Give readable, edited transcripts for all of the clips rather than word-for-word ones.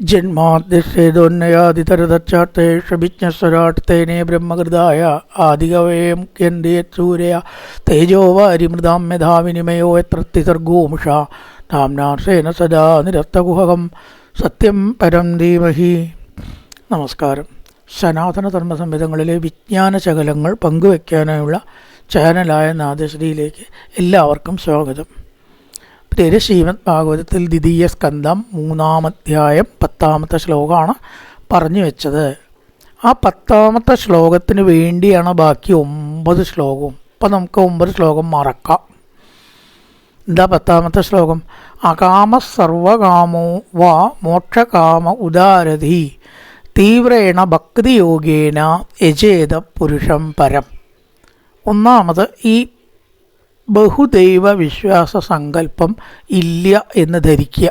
ജന്മാദ്യശ്ചേതോന്നയാതിതരതച്ചാത്തേഷഭിജ്ഞസ്വരാട്ടേനേ ബ്രഹ്മകൃതായ ആദികവേയം ക്യന്തേത്സൂരയ തേജോവാരിമൃതാം മേധാവിനിമയോ യത്രത്തിസർഗോമുഷ ധാംനാശേന സദാ നിരസ്തകുഹകം സത്യം പരം ധീമഹി. നമസ്കാരം. സനാതനധർമ്മ സംഹിതങ്ങളിലെ വിജ്ഞാന ശകലങ്ങൾ പങ്കുവയ്ക്കാനായുള്ള ചാനലായ നാദശ്രീയിലേക്ക് എല്ലാവർക്കും സ്വാഗതം. പ്രിയരെ, ശ്രീമദ് ഭാഗവതത്തിൽ ദ്വിതീയ സ്കന്ധം 3-ാം അധ്യായം 10-ാമത്തെ ശ്ലോകമാണ് പറഞ്ഞു വെച്ചത്. ആ 10-ാമത്തെ ശ്ലോകത്തിന് വേണ്ടിയാണ് ബാക്കി 9 ശ്ലോകവും. അപ്പം നമുക്ക് 9 ശ്ലോകം മറക്കാം. എന്താ 10-ാമത്തെ ശ്ലോകം? അകാമ സർവകാമോ വാ മോക്ഷകാമ ഉദാരധി തീവ്രേണ ഭക്തിയോഗേന യജേത പുരുഷം പരം. ഒന്നാമത്, ഈ ബഹുദൈവ വിശ്വാസ സങ്കല്പം ഇല്ല എന്ന് ധരിക്കുക.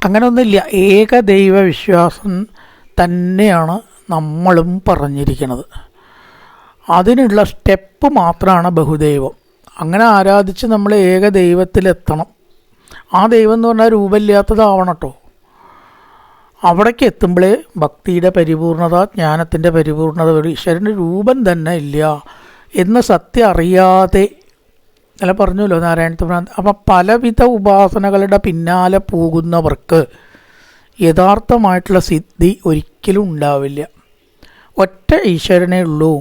അങ്ങനെയൊന്നുമില്ല. ഏകദൈവ വിശ്വാസം തന്നെയാണ് നമ്മളും പറഞ്ഞിരിക്കുന്നത്. അതിനുള്ള സ്റ്റെപ്പ് മാത്രമാണ് ബഹുദൈവം. അങ്ങനെ ആരാധിച്ച് നമ്മൾ ഏകദൈവത്തിലെത്തണം. ആ ദൈവം എന്ന് പറഞ്ഞാൽ രൂപമില്ലാത്തതാവണം കേട്ടോ. അവിടേക്ക് എത്തുമ്പോഴേ ഭക്തിയുടെ പരിപൂർണത, ജ്ഞാനത്തിൻ്റെ പരിപൂർണത വരും. ഈശ്വരൻ്റെ രൂപം തന്നെ ഇല്ല എന്ന് സത്യം അറിയാതെ അല്ല പറഞ്ഞല്ലോ നാരായണ. അപ്പം പലവിധ ഉപാസനകളുടെ പിന്നാലെ പോകുന്നവർക്ക് യഥാർത്ഥമായിട്ടുള്ള സിദ്ധി ഒരിക്കലും ഉണ്ടാവില്ല. ഒറ്റ ഈശ്വരനേ ഉള്ളൂ,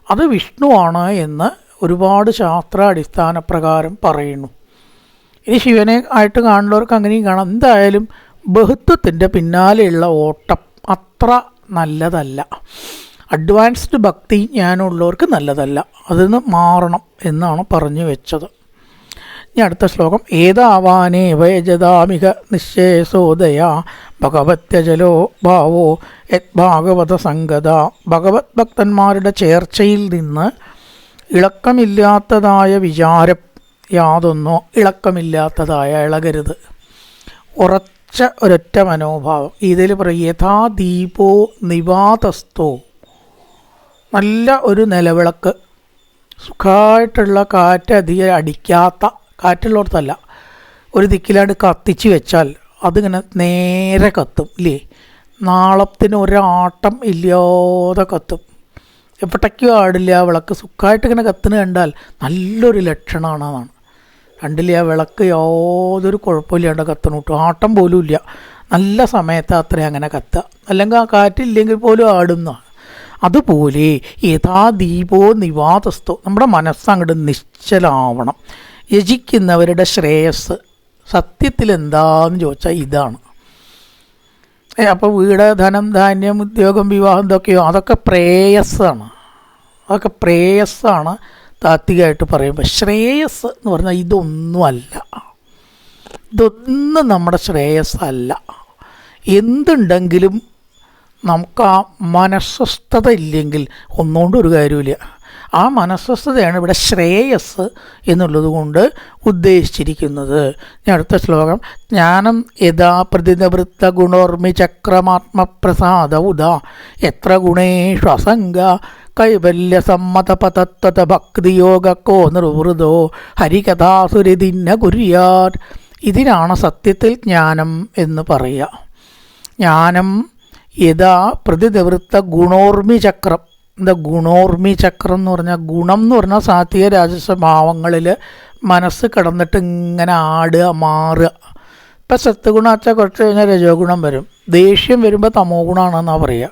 അത് വിഷ്ണുവാണ് എന്ന് ഒരുപാട് ശാസ്ത്രാടിസ്ഥാന പ്രകാരം പറയുന്നു. ഇനി ശിവനെ ആയിട്ട് കാണുന്നവർക്ക് അങ്ങനെയും കാണാം. എന്തായാലും ബഹുത്വത്തിൻ്റെ പിന്നാലെയുള്ള ഓട്ടം അത്ര നല്ലതല്ല. അഡ്വാൻസ്ഡ് ഭക്തി ജ്ഞാനമുള്ളവർക്ക് നല്ലതല്ല. അതിന് മാറണം എന്നാണ് പറഞ്ഞു വെച്ചത്. ഇനി അടുത്ത ശ്ലോകം. ഏതാവാനേ വയജതാമിക നിശ്ചേസോദയ ഭഗവത്യജലോ ഭാവോ യദ്ഭാഗവത സംഗത. ഭഗവത് ഭക്തന്മാരുടെ ചേർച്ചയിൽ നിന്ന് ഇളക്കമില്ലാത്തതായ വിചാരം യാതൊന്നോ ഇളക്കമില്ലാത്തതായ ഇളകരുത്. ഉറച്ച ഒരൊറ്റ മനോഭാവം. ഇതിൽ പറയും യഥാ ദീപോ നിവാതസ്ഥോ. നല്ല ഒരു നിലവിളക്ക്, സുഖമായിട്ടുള്ള കാറ്റ് അധികം അടിക്കാത്ത, കാറ്റുള്ളിടത്തല്ല, ഒരു ദിക്കിലാണ്ട് കത്തിച്ച് വെച്ചാൽ അതിങ്ങനെ നേരെ കത്തും ഇല്ലേ. നാളത്തിന് ഒരാട്ടം ഇല്ലാതെ കത്തും. എപ്പോഴേക്കും ആടില്ല. വിളക്ക് സുഖമായിട്ട് ഇങ്ങനെ കത്തുന്ന കണ്ടാൽ നല്ലൊരു ലക്ഷണമാണെന്നാണ്. കണ്ടില്ല, ആ വിളക്ക് യാതൊരു കുഴപ്പമില്ലാണ്ട് കത്തണം കേട്ടോ. ആട്ടം പോലും ഇല്ല. നല്ല സമയത്ത് അത്രയും അങ്ങനെ കത്തുക. അല്ലെങ്കിൽ ആ കാറ്റില്ലെങ്കിൽ പോലും ആടുന്ന. അതുപോലെ യഥാ ദീപോ നിവാതസ്ഥോ. നമ്മുടെ മനസ്സങ്ങോട്ട് നിശ്ചലാവണം. യജിക്കുന്നവരുടെ ശ്രേയസ് സത്യത്തിൽ എന്താന്ന് ചോദിച്ചാൽ ഇതാണ്. അപ്പോൾ വീട്, ധനം, ധാന്യം, ഉദ്യോഗം, വിവാഹം ഇതൊക്കെയോ അതൊക്കെ പ്രേയസ്സാണ്. അതൊക്കെ പ്രേയസ്സാണ് താത്വികമായിട്ട് പറയുമ്പോൾ. ശ്രേയസ് എന്ന് പറഞ്ഞാൽ ഇതൊന്നുമല്ല. ഇതൊന്നും നമ്മുടെ ശ്രേയസ്സല്ല. എന്തുണ്ടെങ്കിലും നമുക്ക് ആ മനസ്വസ്ഥത ഇല്ലെങ്കിൽ ഒന്നുകൊണ്ടും ഒരു കാര്യമില്ല. ആ മനസ്വസ്ഥതയാണ് ഇവിടെ ശ്രേയസ് എന്നുള്ളത് കൊണ്ട് ഉദ്ദേശിച്ചിരിക്കുന്നത്. ഞാൻ അടുത്ത ശ്ലോകം. ജ്ഞാനം യഥാ പ്രതിനിവൃത്ത ഗുണോർമി ചക്രമാത്മപ്രസാദ ഉദാ എത്ര ഗുണേഷു അസംഗ കൈവല്യ സമ്മതപതത്വത ഭക്തിയോഗക്കോ നിർവൃതോ ഹരികഥാസുരതിന്ന കുര്യാർ. ഇതിനാണ് സത്യത്തിൽ ജ്ഞാനം എന്ന് പറയുക. ജ്ഞാനം യഥാ പ്രതിനിവൃത്ത ഗുണോർമി ചക്രം. എന്താ ഗുണോർമി ചക്രം എന്ന് പറഞ്ഞാൽ? ഗുണം എന്ന് പറഞ്ഞാൽ സാത്വിക രാജസ ഭാവങ്ങളിൽ മനസ്സ് കിടന്നിട്ട് ഇങ്ങനെ ആടുക, മാറുക. ഇപ്പം സത്വഗുണം വെച്ചാൽ കുറച്ച് കഴിഞ്ഞാൽ രജോ ഗുണം വരും. ദേഷ്യം വരുമ്പോൾ തമോ ഗുണമാണെന്നാണ് പറയുക.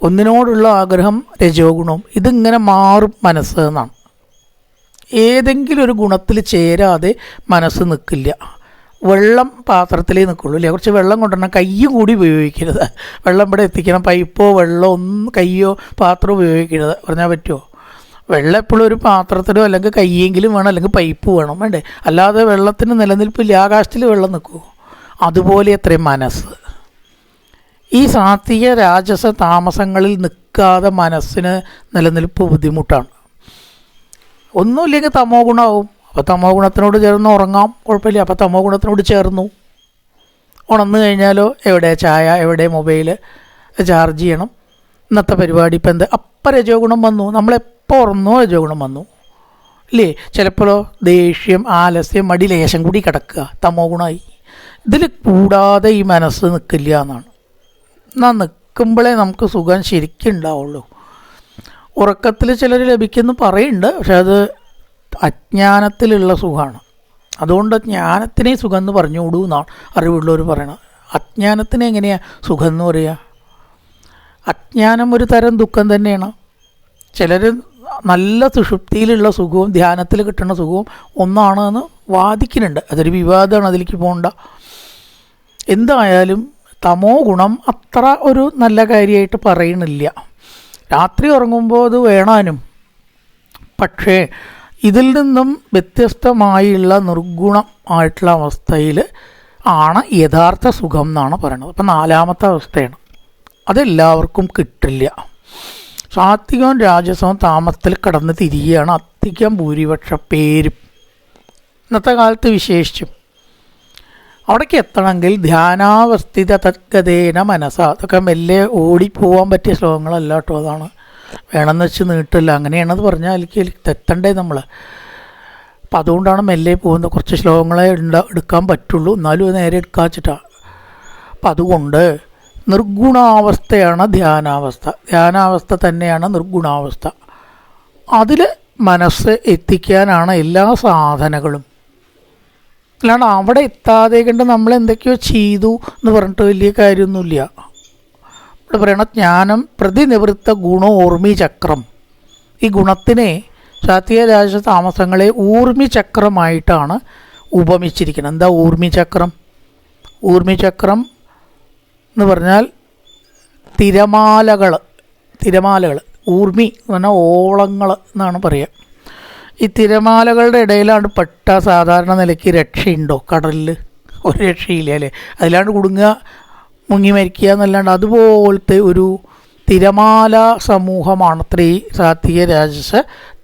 ഒന്നിനോടുള്ള ആഗ്രഹം രജോ ഗുണവും. ഇതിങ്ങനെ മാറും മനസ്സ് എന്നാണ്. ഏതെങ്കിലും ഒരു ഗുണത്തിൽ ചേരാതെ മനസ്സ് നിൽക്കില്ല. വെള്ളം പാത്രത്തിലേ നിൽക്കുള്ളൂ അല്ലേ. കുറച്ച് വെള്ളം കൊണ്ടുവരണം, കൈ കൂടി ഉപയോഗിക്കരുത്. വെള്ളം ഇവിടെ എത്തിക്കണം. പൈപ്പോ വെള്ളമോ ഒന്നും കയ്യോ പാത്രം ഉപയോഗിക്കരുത് പറഞ്ഞാൽ പറ്റുമോ? വെള്ളം എപ്പോഴും ഒരു പാത്രത്തിലോ അല്ലെങ്കിൽ കയ്യെങ്കിലും വേണം, അല്ലെങ്കിൽ പൈപ്പ് വേണം, വേണ്ടേ? അല്ലാതെ വെള്ളത്തിന് നിലനിൽപ്പില്ല. ആകാശത്തിൽ വെള്ളം നിൽക്കുമോ? അതുപോലെ എത്രയും മനസ്സ്. ഈ സാത്വിക രാജസ താമസങ്ങളിൽ നിൽക്കാതെ മനസ്സിന് നിലനിൽപ്പ് ബുദ്ധിമുട്ടാണ്. ഒന്നുമില്ലെങ്കിൽ തമോ ഗുണമാവും. അപ്പോൾ തമോ ഗുണത്തിനോട് ചേർന്ന് ഉറങ്ങാം, കുഴപ്പമില്ല. അപ്പോൾ തമോ ഗുണത്തിനോട് ചേർന്നു ഉണർന്നു കഴിഞ്ഞാലോ എവിടെ ചായ, എവിടെ മൊബൈൽ ചാർജ് ചെയ്യണം, ഇന്നത്തെ പരിപാടി ഇപ്പം എന്ത്, അപ്പം രജോ ഗുണം വന്നു. നമ്മളെപ്പോൾ ഉറന്നോ രജോ ഗുണം വന്നു ഇല്ലേ. ചിലപ്പോഴോ ദേഷ്യം, ആലസ്യം, മടി ലേശം കൂടി കിടക്കുക, തമോ ഗുണമായി. ഇതിൽ കൂടാതെ ഈ മനസ്സ് നിൽക്കില്ല എന്നാണ്. എന്നാൽ നിൽക്കുമ്പോഴേ നമുക്ക് സുഖം ശരിക്കും ഉണ്ടാവുള്ളൂ. ഉറക്കത്തിൽ ചിലർ ലഭിക്കുമെന്ന് പറയുന്നുണ്ട്, പക്ഷെ അത് അജ്ഞാനത്തിലുള്ള സുഖമാണ്. അതുകൊണ്ട് ജ്ഞാനത്തിനെ സുഖം എന്ന് പറഞ്ഞുകൂടൂ എന്നാണ് അറിവുള്ളവർ പറയണത്. അജ്ഞാനത്തിന് എങ്ങനെയാണ് സുഖം എന്ന് പറയുക? അജ്ഞാനം ഒരു തരം ദുഃഖം തന്നെയാണ്. ചിലർ നല്ല സുഷുപ്തിയിലുള്ള സുഖവും ധ്യാനത്തിൽ കിട്ടുന്ന സുഖവും ഒന്നാണ് എന്ന് വാദിക്കുന്നുണ്ട്. അതൊരു വിവാദമാണ്, അതിലേക്ക് പോകണ്ട. എന്തായാലും തമോ ഗുണം അത്ര ഒരു നല്ല കാര്യമായിട്ട് പറയണില്ല. രാത്രി ഉറങ്ങുമ്പോൾ അത് വേണാനും, പക്ഷേ ഇതിൽ നിന്നും വ്യത്യസ്തമായുള്ള നിർഗുണം ആയിട്ടുള്ള അവസ്ഥയിൽ ആണ് യഥാർത്ഥ സുഖം എന്നാണ് പറയുന്നത്. അപ്പം 4ാമത്തെ അവസ്ഥയാണ്. അതെല്ലാവർക്കും കിട്ടില്ല. സാത്വികവും രാജസവും താമസത്തിൽ കടന്ന് തിരികെയാണ് അധികം ഭൂരിപക്ഷ പേരും, ഇന്നത്തെ കാലത്ത് വിശേഷിച്ചും. അവിടേക്ക് എത്തണമെങ്കിൽ ധ്യാനാവസ്ഥിത തദ്ഗതേന മനസ്സ, അതൊക്കെ മെല്ലെ ഓടിപ്പോവാൻ പറ്റിയ ശ്ലോകങ്ങളല്ല കേട്ടോ. അതാണ് വേണമെന്ന് വെച്ച് നീട്ടില്ല, അങ്ങനെയാണത് പറഞ്ഞാൽ അതിലേക്ക് എത്തണ്ടേ നമ്മൾ. അപ്പം അതുകൊണ്ടാണ് മെല്ലെ പോകുന്നത്. കുറച്ച് ശ്ലോകങ്ങളെ എടുക്കാൻ പറ്റുള്ളൂ, എന്നാലും അത് നേരെ എടുക്കാച്ചിട്ടാണ്. അപ്പം അതുകൊണ്ട് നിർഗുണാവസ്ഥയാണ് ധ്യാനാവസ്ഥ. ധ്യാനാവസ്ഥ തന്നെയാണ് നിർഗുണാവസ്ഥ. അതിൽ മനസ്സ് എത്തിക്കാനാണ് എല്ലാ സാധനങ്ങളും. അല്ലാണ്ട് അവിടെ എത്താതെ കണ്ട് നമ്മൾ എന്തൊക്കെയോ ചെയ്തു എന്ന് പറഞ്ഞിട്ട് വലിയ കാര്യമൊന്നുമില്ല. ഇവിടെ പറയണ ജ്ഞാനം പ്രതിനിവൃത്ത ഗുണോർമ്മി ചക്രം. ഈ ഗുണത്തിനെ സാത്വിക രാജസ താമസങ്ങളെ ഊർമിചക്രമായിട്ടാണ് ഉപമിച്ചിരിക്കുന്നത്. എന്താ ഊർമിചക്രം? ഊർമിചക്രം എന്ന് പറഞ്ഞാൽ തിരമാലകൾ. ഊർമി എന്ന് പറഞ്ഞാൽ ഓളങ്ങൾ എന്നാണ് പറയുക. ഈ തിരമാലകളുടെ ഇടയിലാണ് പെട്ട സാധാരണ നിലയ്ക്ക് രക്ഷയുണ്ടോ? കടലിൽ ഒരു രക്ഷയില്ല അല്ലേ? അതിലാണ്ട് കുടുങ്ങുക, മുങ്ങി മരിക്കുക എന്നല്ലാണ്ട് അതുപോലത്തെ ഒരു തിരമാല സമൂഹമാണ് സാത്വിക രാജസ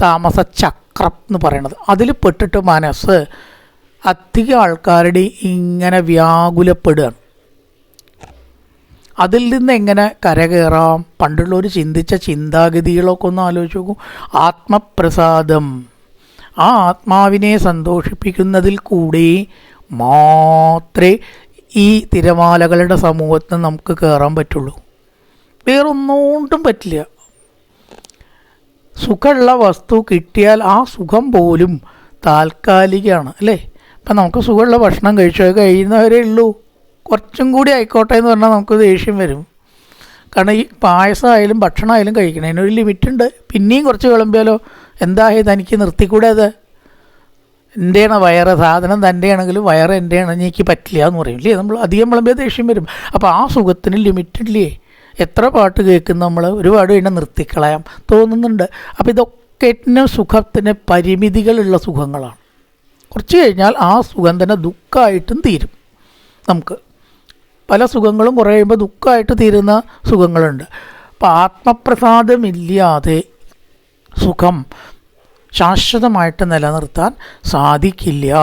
താമസ ചക്രം എന്ന് പറയുന്നത്. അതിൽ പെട്ടിട്ട് മനസ്സ് അധികം ആൾക്കാരുടെ ഇങ്ങനെ വ്യാകുലപ്പെടുകയാണ്. അതിൽ നിന്ന് എങ്ങനെ കരകയറാം? പണ്ടുള്ളവർ ചിന്തിച്ച ചിന്താഗതികളൊക്കെ ഒന്ന് ആലോചിച്ച് നോക്കൂ. ആത്മപ്രസാദം, ആ ആത്മാവിനെ സന്തോഷിപ്പിക്കുന്നതിൽ കൂടി മാത്രമേ ഈ തിരമാലകളുടെ സമൂഹത്തിന് നമുക്ക് കയറാൻ പറ്റുള്ളൂ. വേറൊന്നുകൊണ്ടും പറ്റില്ല. സുഖമുള്ള വസ്തു കിട്ടിയാൽ ആ സുഖം പോലും താൽക്കാലികമാണ് അല്ലേ? ഇപ്പം നമുക്ക് സുഖമുള്ള ഭക്ഷണം കഴിയുന്നവരേ ഉള്ളൂ. കുറച്ചും കൂടി ആയിക്കോട്ടെ എന്ന് പറഞ്ഞാൽ നമുക്ക് ദേഷ്യം വരും. കാരണം ഈ പായസമായാലും ഭക്ഷണമായാലും കഴിക്കണതിനൊരു ലിമിറ്റുണ്ട്. പിന്നെയും കുറച്ച് വിളമ്പിയാലോ എന്തായത് എനിക്ക് നിർത്തിക്കൂടെ? അത് എൻ്റെയാണ് വയറ്, സാധനം തൻ്റെ ആണെങ്കിലും വയറ് എൻ്റെയാണ്, എനിക്ക് പറ്റില്ല എന്ന് പറയും ഇല്ലേ? നമ്മൾ അധികം വിളമ്പിയാൽ ദേഷ്യം വരും. അപ്പോൾ ആ സുഖത്തിന് ലിമിറ്റില്ലേ? എത്ര പാട്ട് കേൾക്കുന്ന നമ്മൾ ഒരുപാട് കഴിഞ്ഞാൽ നിർത്തിക്കളയാം തോന്നുന്നുണ്ട്. അപ്പോൾ ഇതൊക്കെ സുഖത്തിന് പരിമിതികളുള്ള സുഖങ്ങളാണ്. കുറച്ച് കഴിഞ്ഞാൽ ആ സുഖം തന്നെ ദുഃഖമായിട്ടും തീരും. നമുക്ക് പല സുഖങ്ങളും കുറേ കഴിയുമ്പോൾ ദുഃഖമായിട്ട് തീരുന്ന സുഖങ്ങളുണ്ട്. അപ്പോൾ ആത്മപ്രസാദമില്ലാതെ സുഖം ശാശ്വതമായിട്ട് നിലനിർത്താൻ സാധിക്കില്ല.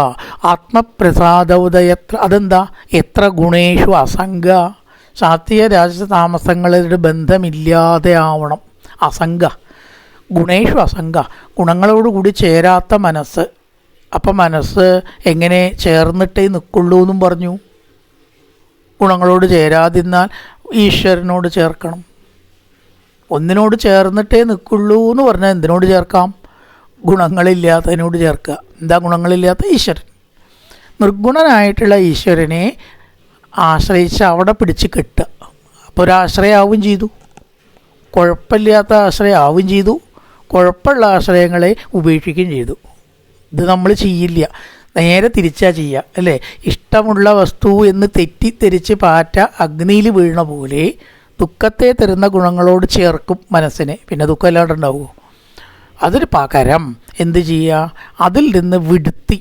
ആത്മപ്രസാദോദയത്ര, അതെന്താ? എത്ര ഗുണേഷു അസംഗ. സാത്വിക രാജസ താമസങ്ങളുടെ ബന്ധമില്ലാതെ ആവണം. അസംഗ, ഗുണേഷു അസംഗ, ഗുണങ്ങളോടുകൂടി ചേരാത്ത മനസ്സ്. അപ്പം മനസ്സ് എങ്ങനെ ചേർന്നിട്ടേ നിൽക്കുള്ളൂ എന്നും പറഞ്ഞു. ഗുണങ്ങളോട് ചേരാതിരുന്നാൽ ഈശ്വരനോട് ചേർക്കണം. ഒന്നിനോട് ചേർന്നിട്ടേ നിൽക്കുള്ളൂ എന്ന് പറഞ്ഞാൽ എന്തിനോട് ചേർക്കാം? ഗുണങ്ങളില്ലാത്തതിനോട് ചേർക്കുക. എന്താ ഗുണങ്ങളില്ലാത്ത? ഈശ്വരൻ. നിർഗുണനായിട്ടുള്ള ഈശ്വരനെ ആശ്രയിച്ച് അവിടെ പിടിച്ച് കെട്ടുക. അപ്പോൾ ഒരാശ്രയമാവുകയും ചെയ്തു, കുഴപ്പമില്ലാത്ത ആശ്രയമാവുകയും ചെയ്തു, കുഴപ്പമുള്ള ആശ്രയങ്ങളെ ഉപേക്ഷിക്കുകയും ചെയ്തു. ഇത് നമ്മൾ ചെയ്യില്ല, നേരെ തിരിച്ചാ ചെയ്യുക അല്ലേ? ഇഷ്ടമുള്ള വസ്തു എന്ന് തെറ്റിദ്ധരിച്ച് പാറ്റ അഗ്നിയിൽ വീഴണ പോലെ ദുഃഖത്തെ തരുന്ന ഗുണങ്ങളോട് ചേർക്കും മനസ്സിനെ. പിന്നെ ദുഃഖം ഇല്ലാണ്ട് ഉണ്ടാവുമോ? അതിന് പകരം എന്ത് ചെയ്യുക? അതിൽ നിന്ന് വിടുത്തി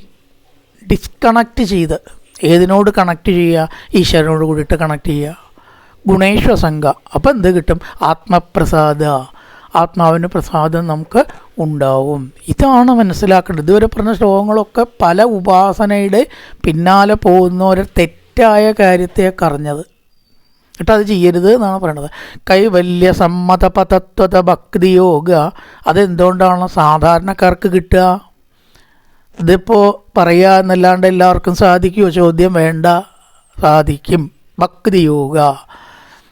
ഡിസ്കണക്റ്റ് ചെയ്ത് ഏതിനോട് കണക്ട് ചെയ്യുക? ഈശ്വരനോട് കൂടിയിട്ട് കണക്ട് ചെയ്യുക. ഗുണേശ്വസംഗ. അപ്പം എന്ത് കിട്ടും? ആത്മപ്രസാദ, ആത്മാവിന് പ്രസാദം നമുക്ക് ഉണ്ടാവും. ഇതാണ് മനസ്സിലാക്കേണ്ടത്. ഇതുവരെ പറഞ്ഞ ശ്ലോകങ്ങളൊക്കെ പല ഉപാസനയുടെ പിന്നാലെ പോകുന്നവരെ തെറ്റായ കാര്യത്തെയൊക്കെ അറിഞ്ഞത് എന്നിട്ട് അത് ചെയ്യരുത് എന്നാണ് പറയണത്. കൈവല്യ സമ്മതപതത്വത ഭക്തിയോഗ, അതെന്തുകൊണ്ടാണ് സാധാരണക്കാർക്ക് കിട്ടുക? ഇതിപ്പോൾ പറയുക എന്നല്ലാണ്ട് എല്ലാവർക്കും സാധിക്കുമോ? ചോദ്യം വേണ്ട. സാധിക്കും. ഭക്തിയോഗ,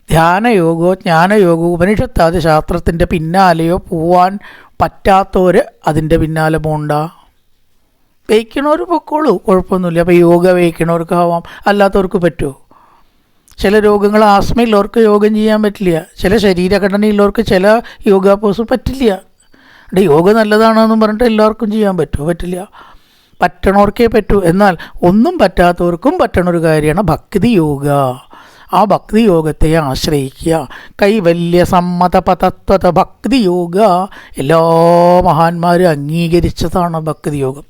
ധ്യാനയോഗമോ ജ്ഞാനയോഗമോ ഉപനിഷത്താദി ശാസ്ത്രത്തിൻ്റെ പിന്നാലെയോ പോവാൻ പറ്റാത്തവർ അതിൻ്റെ പിന്നാലെ പോകണ്ട. വയ്ക്കണവർ പൊക്കോളൂ, കുഴപ്പമൊന്നുമില്ല. അപ്പോൾ യോഗ വയ്ക്കണവർക്ക് ആവാം, അല്ലാത്തവർക്ക് പറ്റുമോ? ചില രോഗങ്ങൾ, ആസ്മയുള്ളവർക്ക് യോഗം ചെയ്യാൻ പറ്റില്ല. ചില ശരീരഘടനയുള്ളവർക്ക് ചില യോഗാപോസ് പറ്റില്ല. യോഗ നല്ലതാണെന്നും പറഞ്ഞിട്ട് എല്ലാവർക്കും ചെയ്യാൻ പറ്റുമോ? പറ്റില്ല. പറ്റണവർക്കേ പറ്റൂ. എന്നാൽ ഒന്നും പറ്റാത്തവർക്കും പറ്റണ ഒരു കാര്യമാണ് ഭക്തി യോഗ. ആ ഭക്തി യോഗത്തെ ആശ്രയിക്കുക. കൈവല്യ സമ്മത പതത്വത ഭക്തി യോഗ എല്ലാ മഹാന്മാരും അംഗീകരിച്ചതാണ് ഭക്തി യോഗം.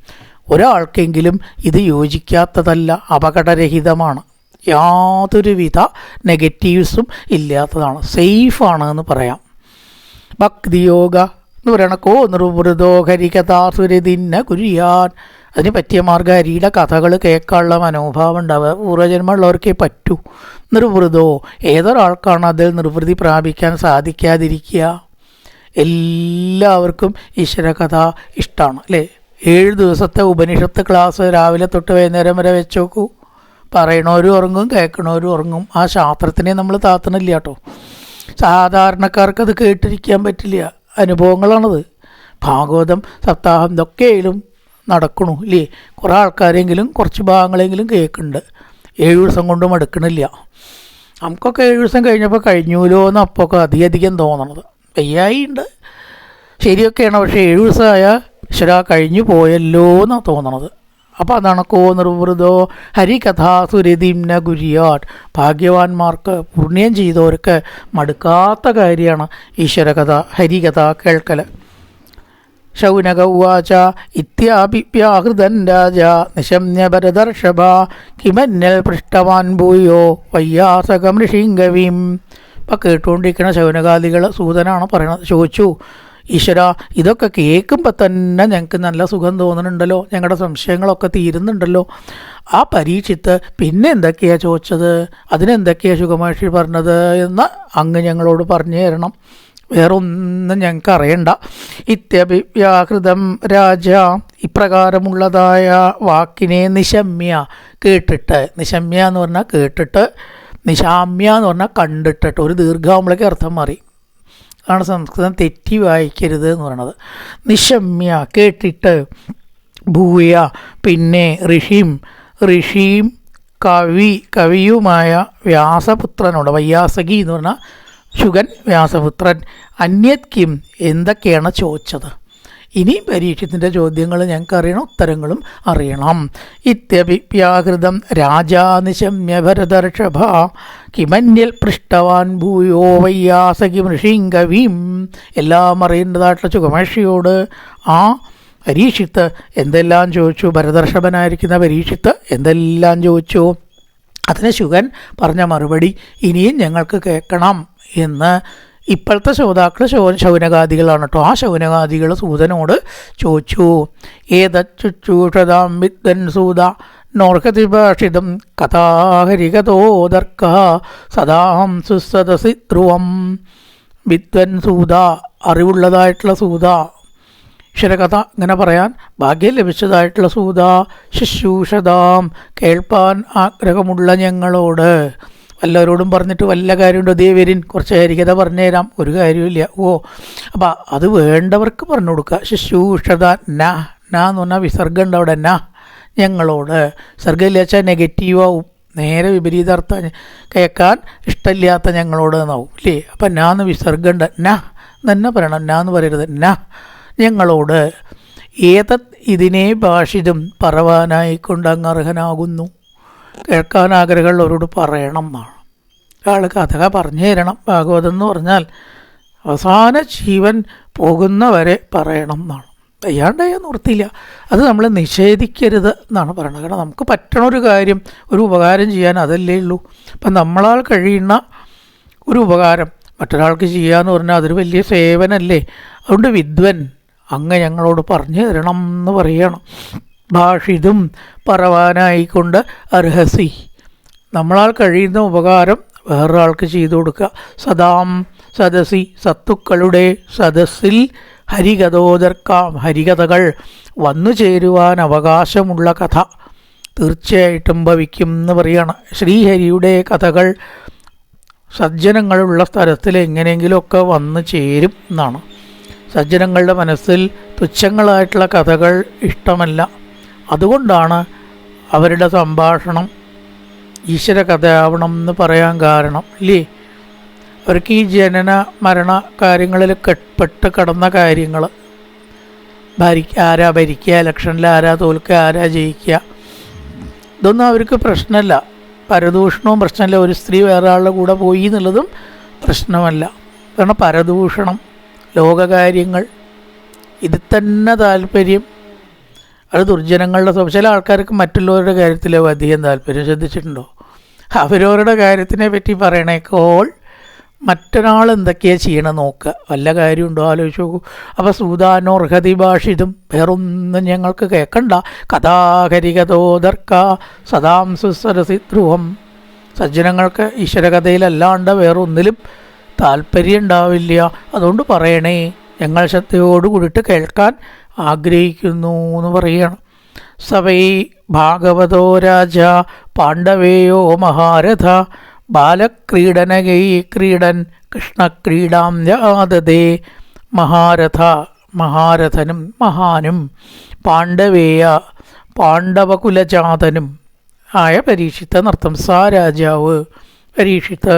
ഒരാൾക്കെങ്കിലും ഇത് യോജിക്കാത്തതല്ല, അപകടരഹിതമാണ്, യാതൊരുവിധ നെഗറ്റീവ്സും ഇല്ലാത്തതാണ്, സേഫാണ് എന്ന് പറയാം. ഭക്തിയോഗ എന്ന് പറയണ കോ നിർവൃതോ ഹരികഥാസുരതിന്ന കുര്യാൻ. അതിന് പറ്റിയ മാർഗ്ഗം ഹരിയുടെ കഥകൾ കേൾക്കാനുള്ള മനോഭാവം ഉണ്ടാവുക. പൂർവ്വജന്മമുള്ളവർക്കേ പറ്റൂ. നിർവൃതോ, ഏതൊരാൾക്കാണ് അതിൽ നിർവൃതി പ്രാപിക്കാൻ സാധിക്കാതിരിക്കുക? എല്ലാവർക്കും ഈശ്വരകഥ ഇഷ്ടമാണ് അല്ലേ? 7 ദിവസത്തെ ഉപനിഷത്ത് ക്ലാസ് രാവിലെ തൊട്ട് വൈകുന്നേരം വരെ വെച്ച് നോക്കൂ. പറയണവരും ഉറങ്ങും, കേൾക്കണവരും ഉറങ്ങും. ആ ശാസ്ത്രത്തിനെ നമ്മൾ താത്തണില്ല കേട്ടോ. സാധാരണക്കാർക്ക് അത് കേട്ടിരിക്കാൻ പറ്റില്ല. അനുഭവങ്ങളാണത്. ഭാഗവതം സപ്താഹം ഇതൊക്കെയായാലും നടക്കണു ഇല്ലേ? കുറേ ആൾക്കാരെങ്കിലും കുറച്ച് ഭാഗങ്ങളെങ്കിലും കേൾക്കുന്നുണ്ട്. 7 ദിവസം കൊണ്ടും എടുക്കണില്ല. നമുക്കൊക്കെ 7 ദിവസം കഴിഞ്ഞപ്പോൾ കഴിഞ്ഞൂലോ എന്ന് അപ്പോഴൊക്കെ അധികം തോന്നണത്. വയ്യായിണ്ട്, ശരിയൊക്കെയാണ്. പക്ഷേ 7 ദിവസമായ ഈശ്വരാ കഴിഞ്ഞു പോയല്ലോ എന്നാണ് തോന്നണത്. അപ്പോൾ അതാണ് കോ നിർവൃതോ ഹരികഥാസുരതിംന ഗുര്യാട്. ഭാഗ്യവാന്മാർക്ക്, പുണ്യം ചെയ്തവർക്ക് മടുക്കാത്ത കാര്യമാണ് ഈശ്വരകഥ, ഹരികഥ കേൾക്കൽ. ശൗനക ഉവാച ഇത്യാഭിവ്യാഹൃതൻ രാജ നിശമ്യ ഭരതർഷഭ കിമന്യൽ പൃഷ്ടവാൻ ഭൂയോ വയ്യാസകം ഋഷിംഗവീം. ഇപ്പം കേട്ടുകൊണ്ടിരിക്കുന്ന ശൗനകാദികൾ സൂതനാണ് പറയണത്. ചോദിച്ചു, ഈശ്വര ഇതൊക്കെ കേൾക്കുമ്പോൾ തന്നെ ഞങ്ങൾക്ക് നല്ല സുഖം തോന്നുന്നുണ്ടല്ലോ, ഞങ്ങളുടെ സംശയങ്ങളൊക്കെ തീരുന്നുണ്ടല്ലോ. ആ പരീക്ഷിത്ത് പിന്നെ എന്തൊക്കെയാണ് ചോദിച്ചത്, അതിനെന്തൊക്കെയാണ് ശുഗമഹർഷി പറഞ്ഞത് എന്ന് അങ്ങ് ഞങ്ങളോട് പറഞ്ഞു തരണം. വേറൊന്നും ഞങ്ങൾക്ക് അറിയണ്ട. ഇത്യഭിവ്യാഹൃതം രാജ, ഇപ്രകാരമുള്ളതായ വാക്കിനെ നിശമ്യ, കേട്ടിട്ട്. നിശമ്യ എന്ന് പറഞ്ഞാൽ കേട്ടിട്ട്, നിശാമ്യ എന്ന് പറഞ്ഞാൽ കണ്ടിട്ടിട്ട്. ഒരു ദീർഘാവുമ്പോഴേക്ക് അർത്ഥം മാറി. ആണ് സംസ്കൃതം തെറ്റി വായിക്കരുത് എന്ന് പറയണത്. നിശമ്യ കേട്ടിട്ട്, ഭൂയ പിന്നെ, ഋഷിയും കവിയുമായ വ്യാസപുത്രനോട്, വയ്യാസകി എന്ന് പറഞ്ഞാൽ ശുഗൻ വ്യാസപുത്രൻ, അന്യത് കിം എന്തൊക്കെയാണ് ചോദിച്ചത്. ഇനിയും പരീക്ഷത്തിൻ്റെ ചോദ്യങ്ങൾ ഞങ്ങൾക്ക് അറിയണം, ഉത്തരങ്ങളും അറിയണം. ഇത്യഭിവ്യാഹൃതം രാജാ നിശമ്യ ഭരതർഷഭ കിമന്യൽ പൃഷ്ടവാൻ ഭൂയോ വയ്യാസകിം ഋഷിംഗവീം. എല്ലാം അറിയേണ്ടതായിട്ടുള്ള ശുഗമഹർഷിയോട് ആ പരീക്ഷിത്ത് എന്തെല്ലാം ചോദിച്ചു, ഭരതർഷഭനായിരിക്കുന്ന പരീക്ഷിത്ത് എന്തെല്ലാം ചോദിച്ചു. അതിന് ശുഗൻ പറഞ്ഞ മറുപടി ഇനിയും ഞങ്ങൾക്ക് കേൾക്കണം എന്ന് ഇപ്പോഴത്തെ ശ്രോതാക്കൾ ശൗനകാദികളാണ് കേട്ടോ. ആ ശൗനകാദികൾ സൂതനോട് ചോദിച്ചു. ഏതച്ചുഷതാം വിദ്വൻ സൂത നോർഹതിഭാഷിതം കഥാഹരികതോദർക്ക സദാഹം സുസദസി ധ്രുവം. വിദ്വൻ സൂത, അറിവുള്ളതായിട്ടുള്ള സൂത, ഈശ്വരകഥ ഇങ്ങനെ പറയാൻ ഭാഗ്യം ലഭിച്ചതായിട്ടുള്ള സൂത, ശുശ്രൂഷതാം കേൾപ്പാൻ ആഗ്രഹമുള്ള ഞങ്ങളോട്. എല്ലാവരോടും പറഞ്ഞിട്ട് വല്ല കാര്യമുണ്ടോ? ദേവരിൻ കുറച്ച് ഹരികഥ പറഞ്ഞു തരാം. ഒരു കാര്യമില്ല. അപ്പം അത് വേണ്ടവർക്ക് പറഞ്ഞു കൊടുക്കുക. ശുശ്രൂഷത ന എന്ന് പറഞ്ഞാൽ വിസർഗം ഉണ്ട് അവിടെ. ഞങ്ങളോട് വിസർഗമില്ല വെച്ചാൽ നെഗറ്റീവാവും, നേരെ വിപരീതാർത്ഥം, കേൾക്കാൻ ഇഷ്ടമില്ലാത്ത ഞങ്ങളോട് എന്നാവും ഇല്ലേ? അപ്പം നാന്ന് വിസർഗം ഉണ്ട്. തന്നെ പറയണം, എന്ന് പറയരുത്. ഞങ്ങളോട്. ഏതത് ഇതിനെ ഭാഷിതും പറവാനായിക്കൊണ്ട് അങ്ങ് അർഹനാകുന്നു. കേൾക്കാൻ ആഗ്രഹമുള്ളവരോട് പറയണം എന്നാണ്. ഒരാൾ കഥ പറഞ്ഞു തരണം. ഭാഗവതം എന്ന് പറഞ്ഞാൽ അവസാന ജീവൻ പോകുന്നവരെ പറയണം എന്നാണ്. വയ്യാണ്ടായാൽ നിർത്തിയില്ല. അത് നമ്മൾ നിഷേധിക്കരുത് എന്നാണ് പറയുന്നത്. കാരണം നമുക്ക് പറ്റണ ഒരു കാര്യം, ഒരു ഉപകാരം ചെയ്യാൻ അതല്ലേ ഉള്ളൂ. അപ്പം നമ്മളാൽ കഴിയുന്ന ഒരു ഉപകാരം മറ്റൊരാൾക്ക് ചെയ്യാന്ന് പറഞ്ഞാൽ അതൊരു വലിയ സേവനല്ലേ. അതുകൊണ്ട് വിദ്വൻ അങ്ങ് ഞങ്ങളോട് പറഞ്ഞു തരണം എന്ന് പറയണം. ഭാഷിതും പറവാനായിക്കൊണ്ട് അർഹസി, നമ്മളാൽ കഴിയുന്ന ഉപകാരം വേറൊരാൾക്ക് ചെയ്തു കൊടുക്കുക. സദാം സദസി, സത്തുക്കളുടെ സദസ്സിൽ ഹരികഥോദർക്കാം, ഹരികഥകൾ വന്നു ചേരുവാൻ അവകാശമുള്ള കഥ. തീർച്ചയായിട്ടും ഭവിക്കും എന്ന് പറയുകയാണ്. ശ്രീഹരിയുടെ കഥകൾ സജ്ജനങ്ങളുള്ള സ്ഥലത്തിൽ എങ്ങനെയെങ്കിലുമൊക്കെ വന്നു ചേരും എന്നാണ്. സജ്ജനങ്ങളുടെ മനസ്സിൽ തുച്ഛങ്ങളായിട്ടുള്ള കഥകൾ ഇഷ്ടമല്ല. അതുകൊണ്ടാണ് അവരുടെ സംഭാഷണം ഈശ്വര കഥയാവണം എന്ന് പറയാൻ കാരണം ഇല്ലേ. അവർക്ക് ഈ ജനന മരണ കാര്യങ്ങളിൽ പെട്ട് കിടന്ന കാര്യങ്ങൾ, ആരാ ഭരിക്കുക, ഇലക്ഷനിൽ ആരാ തോൽക്കുക, ആരാ ജയിക്കുക, ഇതൊന്നും അവർക്ക് പ്രശ്നമല്ല. പരദൂഷണവും പ്രശ്നമല്ല. ഒരു സ്ത്രീ വേറെ ആളുടെ കൂടെ പോയി എന്നുള്ളതും പ്രശ്നമല്ല. കാരണം പരദൂഷണം, ലോകകാര്യങ്ങൾ, ഇത് തന്നെ താല്പര്യം. അത് ദുർജനങ്ങളുടെ ചില ആൾക്കാർക്ക് മറ്റുള്ളവരുടെ കാര്യത്തിലാവും അധികം താല്പര്യം. ശ്രദ്ധിച്ചിട്ടുണ്ടോ? അവരവരുടെ കാര്യത്തിനെ പറ്റി പറയണേക്കോൾ മറ്റൊരാൾ എന്തൊക്കെയാണ് ചെയ്യണം നോക്കുക. വല്ല കാര്യമുണ്ടോ ആലോചിച്ച് നോക്കൂ. അപ്പോൾ സൂതാനോർഹതി ഭാഷിതും, വേറൊന്നും ഞങ്ങൾക്ക് കേൾക്കണ്ട. കഥാകരികതോദർക്ക സദാം സുസരസി ധ്രുവം. സജ്ജനങ്ങൾക്ക് ഈശ്വരകഥയിലല്ലാണ്ട് വേറൊന്നിലും താല്പര്യം ഉണ്ടാവില്ല. അതുകൊണ്ട് പറയണേ, ഞങ്ങൾ ശ്രദ്ധയോട് കൂടിയിട്ട് കേൾക്കാൻ ആഗ്രഹിക്കുന്നു എന്ന് പറയുകയാണ്. സവൈ ഭാഗവതോ രാജ പാണ്ഡവേയോ മഹാരഥ ബാലക്രീഡനകൈ ക്രീഡൻ കൃഷ്ണക്രീഡാം ജാതതേ. മഹാരഥ, മഹാരഥനും മഹാനും പാണ്ഡവേയ പാണ്ഡവകുലജാതനും ആയ പരീക്ഷിത്ത് നർത്തം. സാ രാജാവ് പരീക്ഷിത്ത്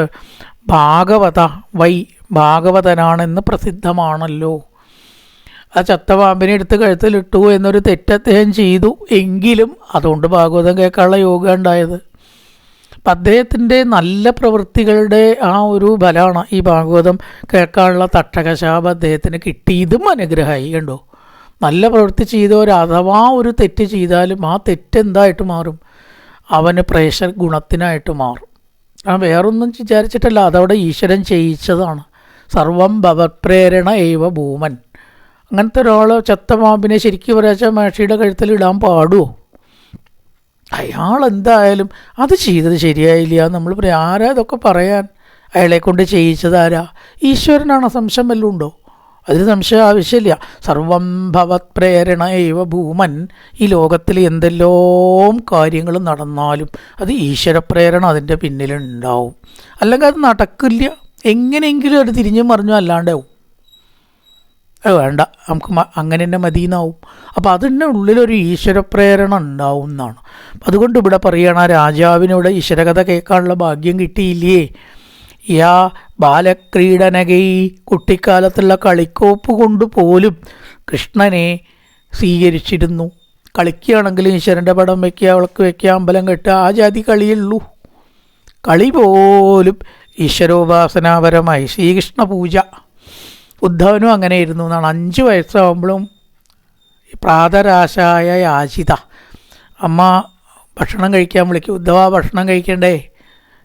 ഭാഗവത വൈ ഭാഗവതനാണെന്ന് പ്രസിദ്ധമാണല്ലോ. ആ ചത്തപാമ്പിനെ എടുത്ത് കഴുത്തിലിട്ടു എന്നൊരു തെറ്റ് അദ്ദേഹം ചെയ്തു. എങ്കിലും അതുകൊണ്ട് ഭാഗവതം കേൾക്കാനുള്ള യോഗം ഉണ്ടായത്. അപ്പം അദ്ദേഹത്തിൻ്റെ നല്ല പ്രവൃത്തികളുടെ ആ ഒരു ബലമാണ് ഈ ഭാഗവതം കേൾക്കാനുള്ള തട്ടകശാപം അദ്ദേഹത്തിന് കിട്ടി. ഇതും അനുഗ്രഹമായി. കണ്ടോ, നല്ല പ്രവൃത്തി ചെയ്തവർ അഥവാ ഒരു തെറ്റ് ചെയ്താലും ആ തെറ്റ് എന്തായിട്ട് മാറും? അവന് പ്രേഷർ ഗുണത്തിനായിട്ട് മാറും. ആ വേറൊന്നും വിചാരിച്ചിട്ടല്ല, അതവിടെ ഈശ്വരൻ ചെയ്യിച്ചതാണ്. സർവം ഭവപ്രേരണ ഏവ ഭൂമൻ. അങ്ങനത്തെ ഒരാൾ ചത്തപാമ്പിനെ ശരിക്കും പറയാച്ചാൽ മഹർഷിയുടെ കഴുത്തിലിടാൻ പാടുമോ? അയാൾ എന്തായാലും അത് ചെയ്തത് ശരിയായില്ല നമ്മൾ പറയാം. ആരാ ഇതൊക്കെ പറയാൻ? അയാളെ കൊണ്ട് ചെയ്യിച്ചതാരാ? ഈശ്വരനാണ്. സംശയം വല്ലതും ഉണ്ടോ? അതിന് സംശയം ആവശ്യമില്ല. സർവം ഭവത് പ്രേരണ ഏവ ഭൂമൻ. ഈ ലോകത്തിൽ എന്തെല്ലാം കാര്യങ്ങൾ നടന്നാലും അത് ഈശ്വരപ്രേരണ അതിൻ്റെ പിന്നിലുണ്ടാവും. അല്ലെങ്കിൽ അത് നടക്കില്ല. എങ്ങനെയെങ്കിലും അത് തിരിഞ്ഞും മറിഞ്ഞും അല്ലാണ്ടാവും. അത് വേണ്ട, നമുക്ക് അങ്ങനെ തന്നെ മതിയെന്നാവും. അപ്പോൾ അതിൻ്റെ ഉള്ളിലൊരു ഈശ്വരപ്രേരണ ഉണ്ടാവും എന്നാണ്. അതുകൊണ്ട് ഇവിടെ പറയുകയാണ്, ആ രാജാവിനോട് ഈശ്വരകഥ കേൾക്കാനുള്ള ഭാഗ്യം കിട്ടിയില്ലേ. യാ ബാലക്രീഡനകൈ, കുട്ടിക്കാലത്തുള്ള കളിക്കോപ്പ് കൊണ്ട് പോലും കൃഷ്ണനെ സ്വീകരിച്ചിരുന്നു. കളിക്കുകയാണെങ്കിലും ഈശ്വരൻ്റെ പടം വയ്ക്കുക, വിളക്ക് വയ്ക്കുക, അമ്പലം കെട്ടുക, ആ ജാതി കളിയുള്ളൂ. കളി പോലും ഈശ്വരോപാസനാപരമായി ശ്രീകൃഷ്ണ പൂജ. ഉദ്ധവനും അങ്ങനെയായിരുന്നു എന്നാണ്. 5 വയസ്സാകുമ്പോഴും പ്രാതരാശായ യാചിത, അമ്മ ഭക്ഷണം കഴിക്കാൻ വിളിക്കും. ഉദ്ധവ ഭക്ഷണം കഴിക്കണ്ടേ?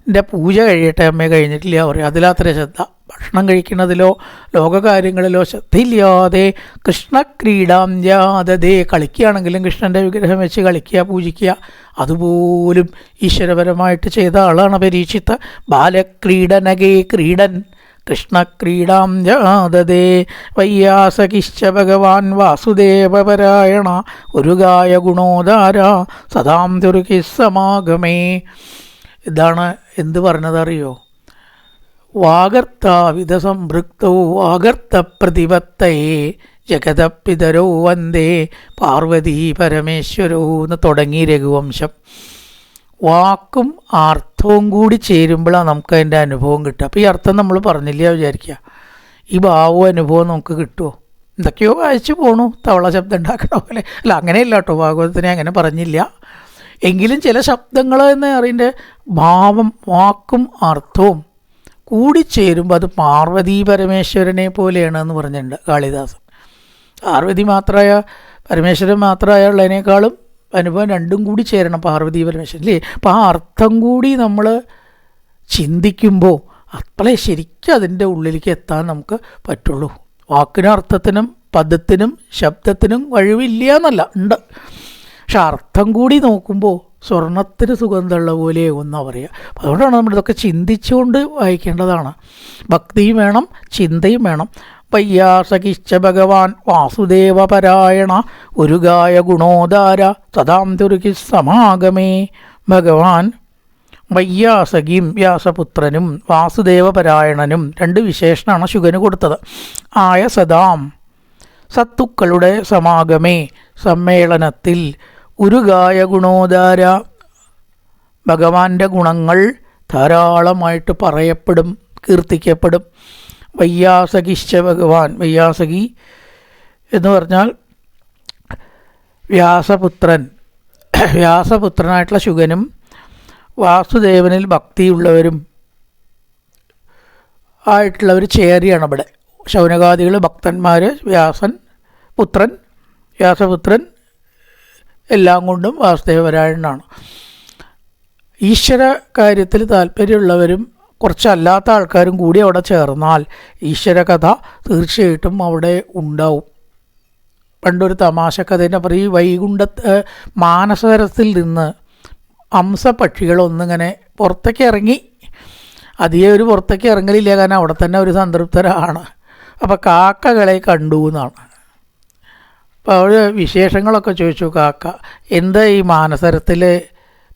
എൻ്റെ പൂജ കഴിയട്ടെ അമ്മയെ, കഴിഞ്ഞിട്ടില്ല പറയും. അതിലത്ര ശ്രദ്ധ. ഭക്ഷണം കഴിക്കുന്നതിലോ ലോകകാര്യങ്ങളിലോ ശ്രദ്ധയില്ലാതെ കൃഷ്ണക്രീഡാം ജാതതേ. കളിക്കുകയാണെങ്കിലും കൃഷ്ണൻ്റെ വിഗ്രഹം വെച്ച് കളിക്കുക, പൂജിക്കുക, അതുപോലും ഈശ്വരപരമായിട്ട് ചെയ്ത ആളാണ് പരീക്ഷിത്ത്. ബാലക്രീഡനകേ ക്രീഡൻ കൃഷ്ണക്രീഡാം ജാതതേ. വയ്യാസകിശ്ച ഭഗവാൻ വാസുദേവപരായണ ഒരുഗായ ഗുണോദാര സദാം തുരുക്കി സമാഗമേ. ഇതാണ് എന്ത് പറഞ്ഞതറിയോ? വാഗർത്താവിധ സംഭൃക്തോ വാഗർത്ത പ്രതിപത്തയേ ജഗതപിതരോ വന്ദേ പാർവതീ പരമേശ്വരോ എന്ന് തുടങ്ങി രഘുവംശം. വാക്കും അർത്ഥവും കൂടി ചേരുമ്പോഴാണ് നമുക്ക് അതിൻ്റെ അനുഭവം കിട്ടുക. അപ്പോൾ ഈ അർത്ഥം നമ്മൾ പറഞ്ഞില്ല വിചാരിക്കുക, ഈ ഭാവവും അനുഭവം നമുക്ക് കിട്ടുമോ? എന്തൊക്കെയോ വായിച്ചു പോണു, തവള ശബ്ദം ഉണ്ടാക്കണ പോലെ. അല്ല, അങ്ങനെയല്ല കേട്ടോ, ഭാഗവതത്തിനെ അങ്ങനെ പറഞ്ഞില്ല. എങ്കിലും ചില ശബ്ദങ്ങൾ എന്ന് അറിയേണ്ട ഭാവം, വാക്കും അർത്ഥവും കൂടിച്ചേരുമ്പോൾ അത് പാർവതീ പരമേശ്വരനെ പോലെയാണ് എന്ന് പറഞ്ഞിട്ടുണ്ട് കാളിദാസൻ. പാർവതി മാത്രമായ പരമേശ്വരൻ മാത്രമായ ഉള്ളതിനേക്കാളും അനുഭവം രണ്ടും കൂടി ചേരണം, പാർവതീ പരമേശ്വരൻ അല്ലേ. അപ്പോൾ ആ അർത്ഥം കൂടി നമ്മൾ ചിന്തിക്കുമ്പോൾ അപ്പോഴേ ശരിക്കും അതിൻ്റെ ഉള്ളിലേക്ക് എത്താൻ നമുക്ക് പറ്റുള്ളൂ. വാക്കിനും അർത്ഥത്തിനും പദത്തിനും ശബ്ദത്തിനും കഴിവില്ല എന്നല്ല, ഉണ്ട്. പക്ഷെ അർത്ഥം കൂടി നോക്കുമ്പോൾ സ്വർണത്തിന് സുഗന്ധമുള്ള പോലെ ഒന്നാണ് പറയുക. അതുകൊണ്ടാണ് നമ്മളിതൊക്കെ ചിന്തിച്ചുകൊണ്ട് വായിക്കേണ്ടതാണ്. ഭക്തിയും വേണം, ചിന്തയും വേണം. വയ്യാസകിശ്ച ഭഗവാൻ വാസുദേവപരായണ ഉരുഗായ ഗുണോദാര സദാം തുരുക്കി സമാഗമേ. ഭഗവാൻ വയ്യാസകിയും വ്യാസപുത്രനും വാസുദേവപരായണനും രണ്ട് വിശേഷണമാണ് ശുഗന് കൊടുത്തത്. ആയ സദാം സത്തുക്കളുടെ സമാഗമേ സമ്മേളനത്തിൽ, ഉരുഗായ ഗുണോദാര ഭഗവാന്റെ ഗുണങ്ങൾ ധാരാളമായിട്ട് പറയപ്പെടും, കീർത്തിക്കപ്പെടും. വയ്യാസകിശ്ച ഭഗവാൻ, വയ്യാസകി എന്ന് പറഞ്ഞാൽ വ്യാസപുത്രനായിട്ടുള്ള ശുഗനും വാസുദേവനിൽ ഭക്തിയുള്ളവരും ആയിട്ടുള്ളവർ ചേരിയാണ് ഇവിടെ. ശൗനകാദികൾ ഭക്തന്മാർ, വ്യാസപുത്രൻ എല്ലാം കൊണ്ടും വാസുദേവപരായണനാണ്. ഈശ്വര കാര്യത്തിൽ താല്പര്യമുള്ളവരും കുറച്ചല്ലാത്ത ആൾക്കാരും കൂടി അവിടെ ചേർന്നാൽ ഈശ്വരകഥ തീർച്ചയായിട്ടും അവിടെ ഉണ്ടാവും. പണ്ടൊരു തമാശ കഥേനെ പറയും, മാനസരത്തിൽ നിന്ന് ഹംസപക്ഷികളൊന്നിങ്ങനെ പുറത്തേക്ക് ഇറങ്ങി. അധികം ഒരു പുറത്തേക്ക് ഇറങ്ങലില്ല, കാരണം അവിടെ തന്നെ ഒരു സംതൃപ്തരാണ്. അപ്പോൾ കാക്കകളെ കണ്ടു എന്നാണ്. അപ്പോൾ അവർ വിശേഷങ്ങളൊക്കെ ചോദിച്ചു. കാക്ക എന്താ ഈ മാനസരത്തിലെ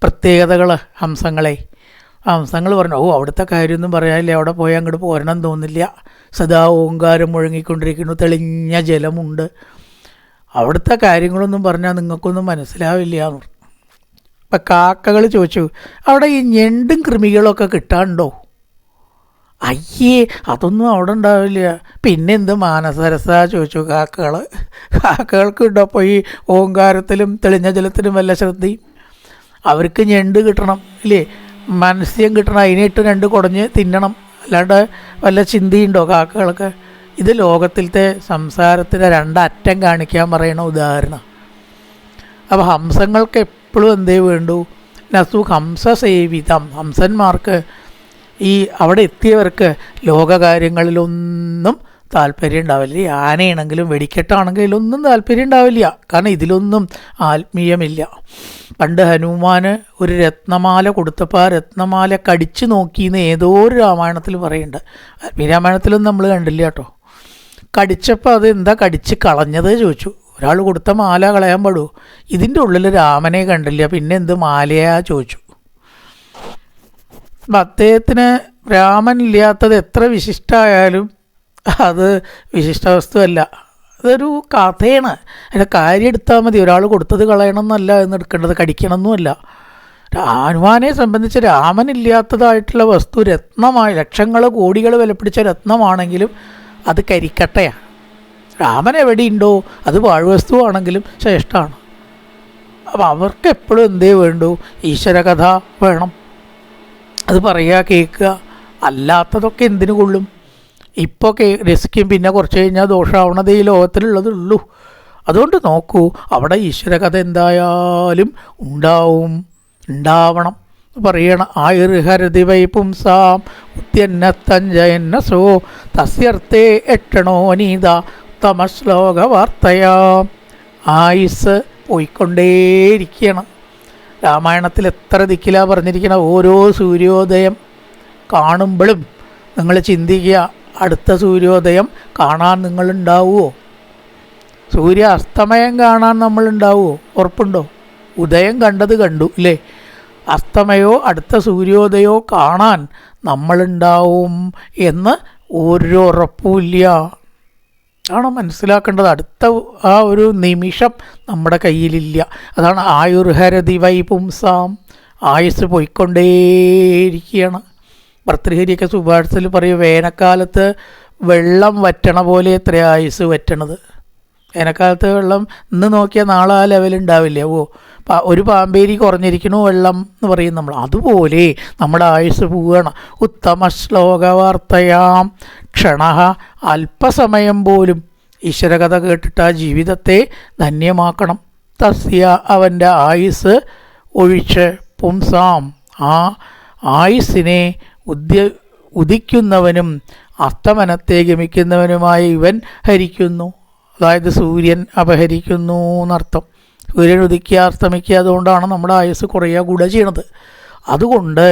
പ്രത്യേകതകൾ ഹംസങ്ങൾ പറഞ്ഞു, അവിടുത്തെ കാര്യമൊന്നും പറയാനില്ല, അവിടെ പോയി അങ്ങോട്ട് പോരണം തോന്നില്ല, സദാ ഓങ്കാരം മുഴങ്ങിക്കൊണ്ടിരിക്കുന്നു, തെളിഞ്ഞ ജലമുണ്ട്, അവിടുത്തെ കാര്യങ്ങളൊന്നും പറഞ്ഞാൽ നിങ്ങൾക്കൊന്നും മനസ്സിലാവില്ല എന്ന് പറഞ്ഞു. അപ്പം കാക്കകൾ ചോദിച്ചു, അവിടെ ഈ ഞണ്ടും കൃമികളൊക്കെ കിട്ടാനുണ്ടോ? അയ്യേ, അതൊന്നും അവിടെ ഉണ്ടാവില്ല. പിന്നെ എന്ത് മാനസരസ ചോദിച്ചു കാക്കകൾക്ക് ഉണ്ടോ അപ്പോൾ ഈ ഓങ്കാരത്തിലും തെളിഞ്ഞ ജലത്തിലും വല്ല ശ്രദ്ധയും? അവർക്ക് ഞണ്ട് കിട്ടണം ഇല്ലേ, മത്സ്യം കിട്ടണം, അതിനിട്ട് രണ്ട് കുടഞ്ഞ് തിന്നണം, അല്ലാണ്ട് വല്ല ചിന്തയുണ്ടോ കാക്കകൾക്ക്? ഇത് ലോകത്തിലത്തെ സംസാരത്തിൻ്റെ രണ്ടറ്റം കാണിക്കാൻ പറയുന്ന ഉദാഹരണം. അപ്പോൾ ഹംസങ്ങൾക്ക് എപ്പോഴും എന്തേ വേണ്ടു? നസു ഹംസസേവിതം, ഹംസന്മാർക്ക് ഈ അവിടെ എത്തിയവർക്ക് ലോകകാര്യങ്ങളിലൊന്നും താല്പര്യം ഉണ്ടാവില്ല. ഈ ആനയാണെങ്കിലും വെടിക്കെട്ടാണെങ്കിലും ഒന്നും താല്പര്യം ഉണ്ടാവില്ല, കാരണം ഇതിലൊന്നും ആത്മീയമില്ല. പണ്ട് ഹനുമാന് ഒരു രത്നമാല കൊടുത്തപ്പോൾ ആ രത്നമാല കടിച്ചു നോക്കിയെന്ന് ഏതോ ഒരു രാമായണത്തിൽ പറയുന്നുണ്ട്. ആത്മീയ രാമായണത്തിലൊന്നും നമ്മൾ കണ്ടില്ല കേട്ടോ. കടിച്ചപ്പോൾ അത് എന്താ കടിച്ച് കളഞ്ഞത് ചോദിച്ചു. ഒരാൾ കൊടുത്ത മാല കളയാൻ പാടുമോ? ഇതിൻ്റെ ഉള്ളിൽ രാമനെ കണ്ടില്ല, പിന്നെ എന്ത് മാലയാ ചോദിച്ചു. അപ്പം അദ്ദേഹത്തിന് രാമനില്ലാത്തത് എത്ര വിശിഷ്ടമായാലും അത് വിശിഷ്ട വസ്തുവല്ല, അതൊരു കഥയാണ്. അതിൻ്റെ കാര്യം എടുത്താൽ മതി. ഒരാൾ കൊടുത്തത് കളയണമെന്നല്ല എന്ന് എടുക്കേണ്ടത്, കടിക്കണമെന്നുമല്ല. ഹനുമാനെ സംബന്ധിച്ച് രാമനില്ലാത്തതായിട്ടുള്ള വസ്തു രത്നമായി ലക്ഷങ്ങൾ കോടികൾ വിലപിടിച്ച രത്നമാണെങ്കിലും അത് കരിക്കട്ടയാണ്. രാമൻ എവിടെയുണ്ടോ അത് പാഴ്വസ്തുവാണെങ്കിലും ശ്രേഷ്ഠമാണ്. അപ്പം അവർക്ക് എപ്പോഴും എന്തേ വേണ്ടു? ഈശ്വരകഥ വേണം, അത് പറയുക, കേൾക്കുക. അല്ലാത്തതൊക്കെ എന്തിനു കൊള്ളും? ഇപ്പോൾ രസിക്കും, പിന്നെ കുറച്ച് കഴിഞ്ഞാൽ ദോഷമാവണത് ഈ ലോകത്തിലുള്ളതുള്ളൂ. അതുകൊണ്ട് നോക്കൂ, അവിടെ ഈശ്വരകഥ എന്തായാലും ഉണ്ടാവണം പറയണം. ആയുർഹരതി വൈ പുംസാം ഉദ്യന്നത്തഞ്ജയന്നസോ തസ്യർത്ഥേ എട്ടണോ നീത തമശ്ലോക വാർത്തയാം. ആയുസ് പോയിക്കൊണ്ടേയിരിക്കണം. രാമായണത്തിൽ എത്ര ദിക്കിലാ പറഞ്ഞിരിക്കണം. ഓരോ സൂര്യോദയം കാണുമ്പോഴും നിങ്ങൾ ചിന്തിക്കുക, അടുത്ത സൂര്യോദയം കാണാൻ നിങ്ങളുണ്ടാവുമോ? സൂര്യ അസ്തമയം കാണാൻ നമ്മളുണ്ടാവുമോ? ഉറപ്പുണ്ടോ? ഉദയം കണ്ടത് കണ്ടു ഇല്ലേ? അസ്തമയോ അടുത്ത സൂര്യോദയോ കാണാൻ നമ്മളുണ്ടാവും എന്ന് ഒരു ഉറപ്പുമില്ല. ആണ് മനസ്സിലാക്കേണ്ടത്. അടുത്ത ആ ഒരു നിമിഷം നമ്മുടെ കയ്യിലില്ല. അതാണ് ആയുർഹരതി വൈ പുംസാം, ആയുസ് പോയിക്കൊണ്ടേയിരിക്കുകയാണ്. ഭർതൃഹരിയൊക്കെ സുഭാഷിതത്തിൽ പറയും, വേനൽക്കാലത്ത് വെള്ളം വറ്റണ പോലെ എത്ര ആയുസ് വറ്റണത്. വേനൽക്കാലത്ത് വെള്ളം ഇന്ന് നോക്കിയാൽ നാളെ ആ ലെവലുണ്ടാവില്ല. ഒരു പാമ്പേരി കുറഞ്ഞിരിക്കണു വെള്ളം എന്ന് പറയും നമ്മൾ. അതുപോലെ നമ്മുടെ ആയുസ് പോവുകയാണ്. ഉത്തമ ശ്ലോകവാർത്തയാം ക്ഷണ, അല്പസമയം പോലും ഈശ്വരകഥ കേട്ടിട്ട് ആ ജീവിതത്തെ ധന്യമാക്കണം. തസ്യ, അവൻ്റെ ആയുസ് ഒഴിച്ച് പുംസാം, ആ ആയുസ്സിനെ ഉദിക്കുന്നവനും അസ്തമനത്തെ ഗമിക്കുന്നവനുമായി ഇവൻ ഹരിക്കുന്നു. അതായത് സൂര്യൻ അപഹരിക്കുന്നു എന്നർത്ഥം. സൂര്യൻ ഉദിക്കുക അസ്തമിക്കുക, അതുകൊണ്ടാണ് നമ്മുടെ ആയുസ് കുറയുക കൂടെ ചെയ്യണത്. അതുകൊണ്ട്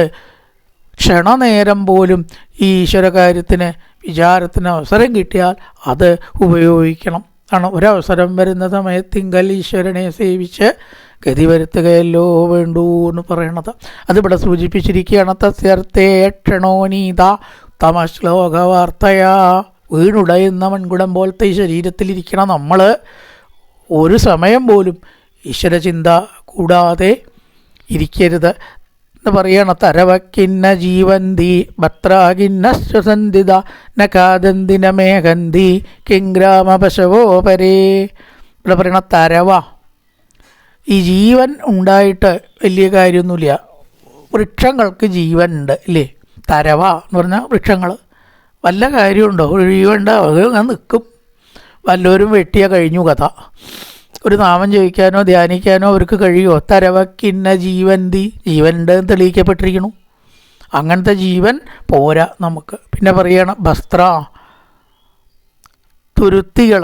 ക്ഷണനേരം പോലും ഈ ഈശ്വരകാര്യത്തിന് വിചാരത്തിന് അവസരം കിട്ടിയാൽ അത് ഉപയോഗിക്കണം. ആണ് ഒരവസരം വരുന്ന സമയത്തിങ്കൽ ഈശ്വരനെ സേവിച്ച് ഗതി വരുത്തുകയല്ലോ വേണ്ടൂ എന്ന് പറയണത്. അതിവിടെ സൂചിപ്പിച്ചിരിക്കുകയാണ്. തസ്യർത്ഥേ ക്ഷണോനീത തമശ്ലോകവാർത്തയാ. വീണുടയുന്ന മൺകുടം പോലത്തെ ഈ ശരീരത്തിലിരിക്കണം നമ്മൾ ഒരു സമയം പോലും ഈശ്വരചിന്ത കൂടാതെ ഇരിക്കരുത് എന്ന് പറയണ. തരവക്കിന്ന ജീവന്തി ഭത്രാകിന്ന ശ്വസന്ധിത നകാദന്തിന മേഘന്തി കിങ്ഗ്രാമപശവോ പരേ. ഇവിടെ പറയണ തരവ, ഈ ജീവൻ ഉണ്ടായിട്ട് വലിയ കാര്യമൊന്നുമില്ല. വൃക്ഷങ്ങൾക്ക് ജീവൻ ഉണ്ട് ഇല്ലേ? തരവ എന്ന് പറഞ്ഞാൽ വൃക്ഷങ്ങൾ. വല്ല കാര്യമുണ്ടോ? ജീവൻ ഉണ്ട്, അങ്ങനെ നിൽക്കും. വല്ലവരും വെട്ടിയാൽ കഴിഞ്ഞു കഥ. ഒരു നാമം ജപിക്കാനോ ധ്യാനിക്കാനോ അവർക്ക് കഴിയുമോ? തരവക്കിന്ന ജീവന്തി, ജീവൻ ഉണ്ടെന്ന് തെളിയിക്കപ്പെട്ടിരിക്കണു. അങ്ങനത്തെ ജീവൻ പോരാ നമുക്ക്. പിന്നെ പറയണം ഭസ്ത്ര, തുരുത്തികൾ.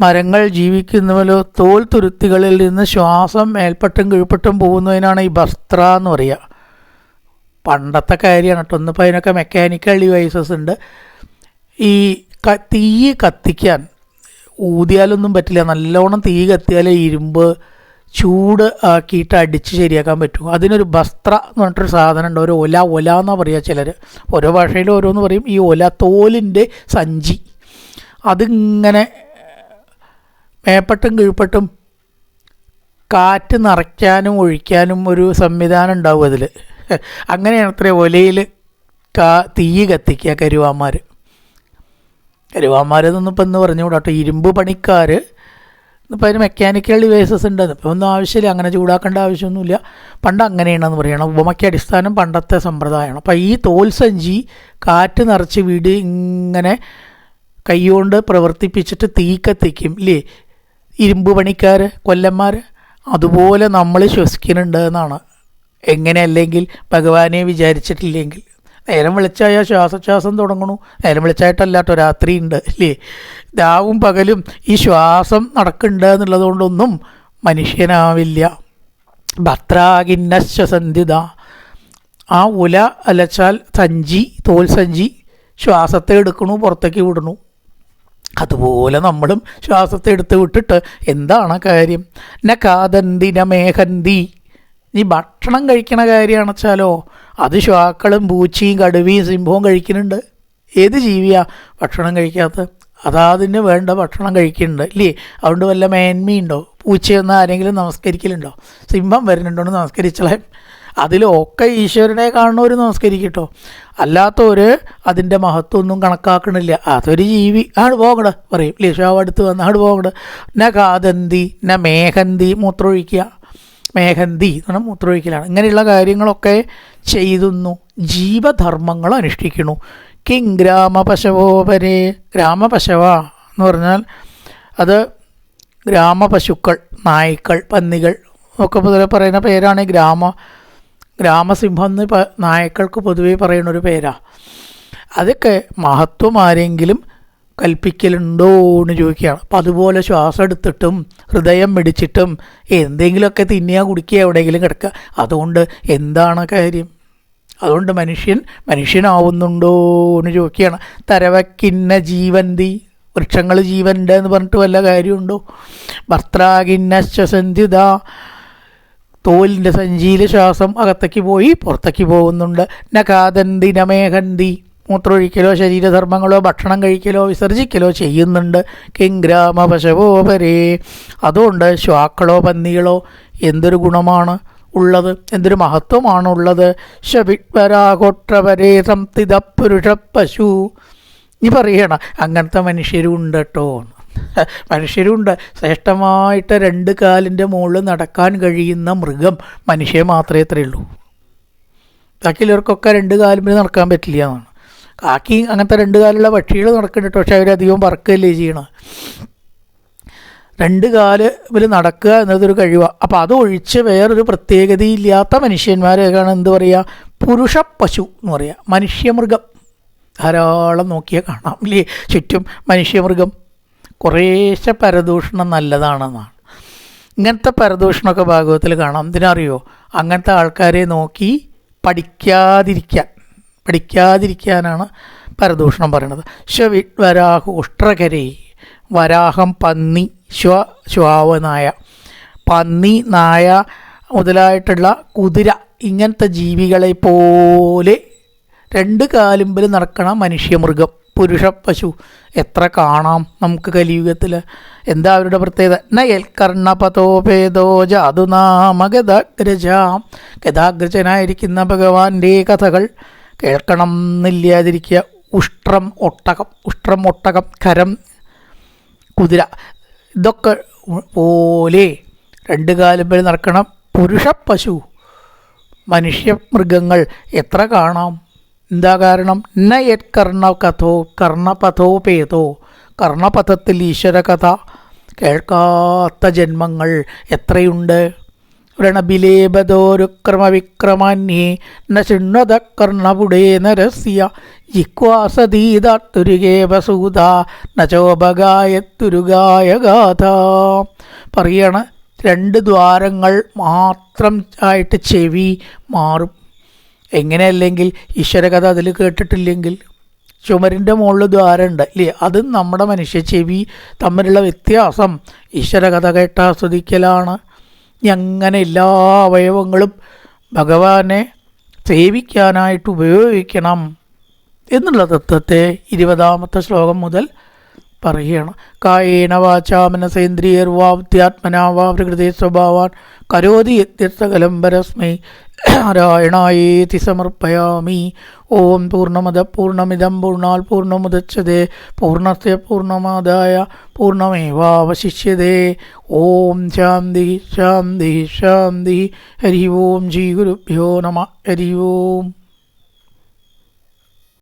മരങ്ങൾ ജീവിക്കുന്നവരോ തോൽ തുരുത്തികളിൽ നിന്ന് ശ്വാസം മേൽപ്പട്ടും കീഴ്പട്ടും പോകുന്നതിനാണ് ഈ ഭസ്ത്ര എന്ന് പറയുക. പണ്ടത്തെ കാര്യമാണ് കേട്ടോ. ഇന്നിപ്പോൾ അതിനൊക്കെ മെക്കാനിക്കൽ ഡിവൈസസ് ഉണ്ട്. ഈ തീ കത്തിക്കാൻ ഊതിയാലൊന്നും പറ്റില്ല. നല്ലോണം തീ കത്തിയാലേ ഇരുമ്പ് ചൂട് ആക്കിയിട്ട് അടിച്ച് ശരിയാക്കാൻ പറ്റും. അതിനൊരു ഭസ്ത്ര എന്ന് പറഞ്ഞിട്ടൊരു സാധനം ഉണ്ട്. ഒരു ഒല എന്നാണ് പറയുക ചിലർ. ഓരോ ഭാഷയിൽ ഓരോന്ന് പറയും. ഈ ഒല തോലിൻ്റെ സഞ്ചി, അതിങ്ങനെ മേപ്പട്ടും കീഴ്പട്ടും കാറ്റ് നിറയ്ക്കാനും ഒഴിക്കാനും ഒരു സംവിധാനം ഉണ്ടാവും അതിൽ. അങ്ങനെയാണ് അത്ര ഒലയിൽ തീ കത്തിക്കുക കരുവാന്മാരെന്നൊന്നും ഇപ്പം എന്ന് പറഞ്ഞുകൂടാ കേട്ടോ. ഇരുമ്പ് പണിക്കാർ ഇപ്പം അതിന് മെക്കാനിക്കൽ ഡിവൈസസ് ഉണ്ട്. ഇപ്പം ഒന്നും ആവശ്യമില്ല, അങ്ങനെ ചൂടാക്കേണ്ട ആവശ്യമൊന്നുമില്ല. പണ്ട് അങ്ങനെയാണെന്ന് പറയണം. ഉപമയ്ക്ക് അടിസ്ഥാനം പണ്ടത്തെ സമ്പ്രദായമാണ്. അപ്പം ഈ തോൽ സഞ്ചി കാറ്റ് നിറച്ച് വീട് ഇങ്ങനെ കൈകൊണ്ട് പ്രവർത്തിപ്പിച്ചിട്ട് തീ കത്തിക്കും ഇല്ലേ ഇരുമ്പ് പണിക്കാർ, കൊല്ലന്മാർ. അതുപോലെ നമ്മൾ ശ്വസിക്കുന്നുണ്ട് എന്നാണ്. എങ്ങനെയല്ലെങ്കിൽ ഭഗവാനെ വിചാരിച്ചിട്ടില്ലെങ്കിൽ. നേരം വെളിച്ചായാൽ ശ്വാസോച്ഛ്വാസം തുടങ്ങണു. നേരം വെളിച്ചായിട്ടല്ലാട്ടോ, രാത്രി ഉണ്ട് ഇല്ലേ? രാവും പകലും ഈ ശ്വാസം നടക്കുന്നുണ്ട് എന്നുള്ളതുകൊണ്ടൊന്നും മനുഷ്യനാവില്ല. ഭത്രാകിന്ന ശ്വസന്ധിത. ആ ഉല അലച്ചാൽ സഞ്ചി, തോൽ സഞ്ചി ശ്വാസത്തെ എടുക്കണു, പുറത്തേക്ക് വിടണു. അതുപോലെ നമ്മളും ശ്വാസത്തെ എടുത്ത് വിട്ടിട്ട് എന്താണ് കാര്യം? നകാദന്തിന മേഘന്തി. നീ ഭക്ഷണം കഴിക്കണ കാര്യമാണെന്ന് വെച്ചാലോ അത് ശ്വാക്കളും പൂച്ചയും കടുവയും സിംഹവും കഴിക്കുന്നുണ്ട്. ഏത് ജീവിയാണ് ഭക്ഷണം കഴിക്കാത്ത? അതാതിന് വേണ്ട ഭക്ഷണം കഴിക്കുന്നുണ്ട് ഇല്ലേ? അതുകൊണ്ട് വല്ല മേന്മയുണ്ടോ? പൂച്ചയൊന്നും ആരെങ്കിലും നമസ്കരിക്കലുണ്ടോ? സിംഹം വരുന്നുണ്ടോ നമസ്കരിച്ചാലേ? അതിലൊക്കെ ഈശ്വരനെ കാണുന്നവർ നമസ്കരിക്കട്ടോ. അല്ലാത്തവർ അതിൻ്റെ മഹത്വമൊന്നും കണക്കാക്കണില്ല. അതൊരു ജീവി, ആട് പോകട പറയും ഇല്ലേ? ശ്വാവ് അടുത്ത് വന്ന് ആട് പോകട. ന കാദന്തി ന മേഘന്തി, മൂത്രമൊഴിക്കുക. മേഘന്തി എന്ന് പറഞ്ഞാൽ മൂത്രമൊഴിക്കലാണ്. ഇങ്ങനെയുള്ള കാര്യങ്ങളൊക്കെ ചെയ്യുന്നു. ജീവധർമ്മങ്ങൾ അനുഷ്ഠിക്കുന്നു. കിങ് ഗ്രാമപശവോപരേ. ഗ്രാമപശവ എന്ന് പറഞ്ഞാൽ അത് ഗ്രാമപശുക്കൾ, നായ്ക്കൾ, പന്നികൾ ഒക്കെ പൊതുവെ പറയുന്ന പേരാണ് ഗ്രാമസിംഹം എന്ന് നായ്ക്കൾക്ക് പൊതുവേ പറയുന്നൊരു പേരാണ്. അതൊക്കെ മഹത്വം ആരെങ്കിലും കൽപ്പിക്കലുണ്ടോ എന്ന് ചോദിക്കുകയാണ്. അപ്പം അതുപോലെ ശ്വാസം എടുത്തിട്ടും ഹൃദയം മിടിച്ചിട്ടും എന്തെങ്കിലുമൊക്കെ തിന്നുക കുടിക്കുക എവിടെയെങ്കിലും കിടക്കുക. അതുകൊണ്ട് എന്താണ് കാര്യം? അതുകൊണ്ട് മനുഷ്യനാവുന്നുണ്ടോ എന്ന് ചോദിക്കുകയാണ്. തരവക്കിന്ന ജീവന്തി. വൃക്ഷങ്ങൾ ജീവനുണ്ട് എന്ന് പറഞ്ഞിട്ട് വല്ല കാര്യമുണ്ടോ? ഭർത്രാകിന്ന ശ്വസന്ധിത. തോലിൻ്റെ സഞ്ചിയിൽ ശ്വാസം അകത്തേക്ക് പോയി പുറത്തേക്ക് പോകുന്നുണ്ട്. നകാദന്തി നമേഹന്തി. മൂത്രമൊഴിക്കലോ ശരീരധർമ്മങ്ങളോ ഭക്ഷണം കഴിക്കലോ വിസർജിക്കലോ ചെയ്യുന്നുണ്ട്. കിങ്ഗ്രാമപശവോ പരേ. അതുകൊണ്ട് ശ്വാക്കളോ പന്നികളോ എന്തൊരു ഗുണമാണ് ഉള്ളത്, എന്തൊരു മഹത്വമാണുള്ളത്. ശപിപരാഘോട്രപരേ സംസ്ഥിത പുരുഷ പശു. നീ പറയണം അങ്ങനത്തെ മനുഷ്യരും ഉണ്ട് കേട്ടോ. മനുഷ്യരുണ്ട്. ശ്രേഷ്ഠമായിട്ട് 2 കാലിൻ്റെ മുകളിൽ നടക്കാൻ കഴിയുന്ന മൃഗം മനുഷ്യൻ മാത്രമേ ഇത്രയുള്ളൂ. ബാക്കിയുള്ളവർക്കൊക്കെ 2 കാലുമ്പോൾ നടക്കാൻ പറ്റില്ല എന്നാണ്. കാക്കി അങ്ങനത്തെ 2 കാലുള്ള പക്ഷികൾ നടക്കുന്നുണ്ട്. പക്ഷെ അവരധികം പറക്കുകയല്ലേ ചെയ്യണം. 2 കാല് ഇവർ നടക്കുക എന്നതൊരു കഴിവാണ്. അപ്പോൾ അതൊഴിച്ച് വേറൊരു പ്രത്യേകതയില്ലാത്ത മനുഷ്യന്മാരെയാണ് എന്ത് പറയുക? പുരുഷ പശു എന്ന് പറയുക. മനുഷ്യമൃഗം ധാരാളം നോക്കിയാൽ കാണാം ഇല്ലേ? ചുറ്റും മനുഷ്യമൃഗം. കുറേശ്ശെ പരദൂഷണം നല്ലതാണെന്നാണ്. ഇങ്ങനത്തെ പരദൂഷണമൊക്കെ ഭാഗവത്തിൽ കാണാം. എന്തിനറിയോ? അങ്ങനത്തെ ആൾക്കാരെ നോക്കി പഠിക്കാതിരിക്കാൻ. പഠിക്കാതിരിക്കാനാണ് പരദൂഷണം പറയണത്. വരാഹ ഉഷ്ട്രകരേ, വരാഹം പന്നി, ശ്വാവ് നായ, പന്നി നായ മുതലായിട്ടുള്ള കുതിര ഇങ്ങനത്തെ ജീവികളെ പോലെ രണ്ട് കാലുമ്പിൽ നടക്കണ മനുഷ്യമൃഗം, പുരുഷ, പശു എത്ര കാണാം നമുക്ക് കലിയുഗത്തിൽ. എന്താ അവരുടെ പ്രത്യേകത? നയൽ കർണപതോപേദോ ജാതുനാമ ഗതാഗ്രജ, ഗതാഗ്രജനായിരിക്കുന്ന ഭഗവാന്റെ കഥകൾ കേൾക്കണം എന്നില്ലാതിരിക്കുക. ഉഷ്ട്രം ഒട്ടകം, കരം കുതിര, ഇതൊക്കെ പോലെ രണ്ട് കാലുമ്പിൽ നടക്കണം പുരുഷ, പശു, മനുഷ്യമൃഗങ്ങൾ എത്ര കാണാം. എന്താ കാരണം? നയത് കർണപഥോപേതോ, കർണപഥത്തിൽ ഈശ്വര കഥ കേൾക്കാത്ത ജന്മങ്ങൾ എത്രയുണ്ട്. വ്രണബിലേബദോരുക്രമവിക്രമാന്യേ ന ശൃണ്വത കർണപുടേ നരസ്യ ജിക്വാസതീതാത്തുരുകേവസൂത നചോപഗായത്തുരുഗായ ഗാഥ. പറയാണ്, രണ്ട് ദ്വാരങ്ങൾ മാത്രം ആയിട്ട് ചെവി മാറും. എങ്ങനെയല്ലെങ്കിൽ ഈശ്വരകഥ അതിൽ കേട്ടിട്ടില്ലെങ്കിൽ, ചുമരിൻ്റെ മുകളിൽ ദ്വാരമുണ്ട് ഇല്ലേ, അതും നമ്മുടെ മനുഷ്യ ചെവി തമ്മിലുള്ള വ്യത്യാസം ഈശ്വരകഥ കേട്ടാസ്വദിക്കലാണ്. അങ്ങനെ എല്ലാ അവയവങ്ങളും ഭഗവാനെ സേവിക്കാനായിട്ട് ഉപയോഗിക്കണം എന്നുള്ള തത്വത്തെ 20ാമത്തെ ശ്ലോകം മുതൽ പറയുകയാണ്. കായേന വാചാ മനസേന്ദ്രിയർവാധ്യാത്മനാ വാ പ്രകൃതി സ്വഭാവാൻ കരോതി യത്യസകലം പരസ്മൈ നാരായണായേതി സമർപ്പയാമി. ഓം പൂർണ്ണമദ പൂർണ്ണമിദം പൂർണ്ണാത് പൂർണ്ണമുദച്യതേ പൂർണ്ണസ്യ പൂർണ്ണമാദായ പൂർണ്ണമേവാവശിഷ്യതേ. ഓം ശാന്തി ശാന്തി ശാന്തി. ഹരി ഓം. ശ്രീ ഗുരുഭ്യോ നമഃ. ഹരി ഓം.